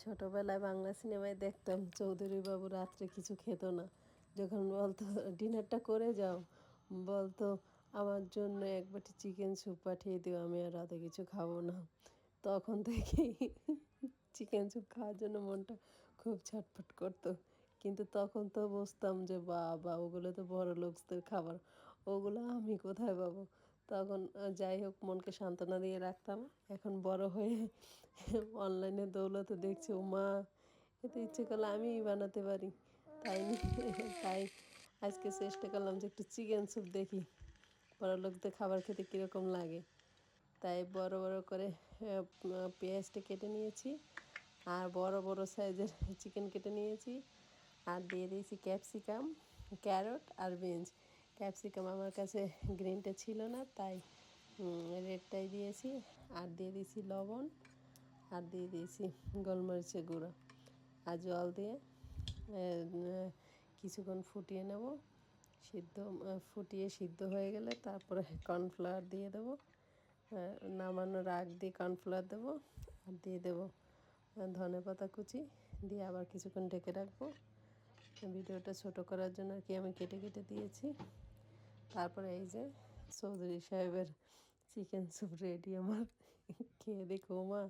ছোটবেলায় বাংলা সিনেমায় দেখতাম চৌধুরী বাবু রাত্রে কিছু খেত না। যখন বলতো ডিনারটা করে যাও, বলতো আমার জন্য এক বাটি চিকেন স্যুপ পাঠিয়ে দিও, আমি আর রাতে কিছু খাবো না। তখন থেকেই চিকেন স্যুপ খাওয়ার জন্য মনটা খুব ছটফট করতো। কিন্তু তখন তো বুঝতাম যে বাবা ওগুলো তো বড় লোকদের খাবার, ওগুলো আমি কোথায় পাবো। তখন যাই হোক মনকে সান্ত্বনা দিয়ে রাখতাম। এখন বড় হয়ে অনলাইনে দৌলতে দেখছি ও মা, এতে ইচ্ছে করলে আমিই বানাতে পারি। তাই আজকে চেষ্টা করলাম যে একটু চিকেন স্যুপ দেখি বড়লোকদের খাবার খেতে কীরকম লাগে। তাই বড় বড় করে পেঁয়াজটা কেটে নিয়েছি, আর বড় বড় সাইজের চিকেন কেটে নিয়েছি, আর দিয়ে দিয়েছি ক্যাপসিকাম, ক্যারট আর বিনস। ক্যাপসিকাম আমার কাছে গ্রিনটা ছিল না, তাই রেডটাই দিয়েছি। আর দিয়ে দিয়েছি লবণ, আর দিয়ে দিয়েছি গোলমরিচের গুঁড়ো, আর জল দিয়ে কিছুক্ষণ ফুটিয়ে নেব। ফুটিয়ে সিদ্ধ হয়ে গেলে তারপরে কর্নফ্লাওয়ার দিয়ে দেবো। নামানোর আগ দিয়ে কর্নফ্লাওয়ার দেবো, আর দিয়ে দেবো ধনেপাতা কুচি, দিয়ে আবার কিছুক্ষণ ঢেকে রাখবো। ভিডিওটা ছোট করার জন্য আর কি আমি কেটে কেটে দিয়েছি। তারপরে এই যে চৌধুরী সাহেবের চিকেন স্যুপ রেডি আমার। খেয়ে দেখো মা,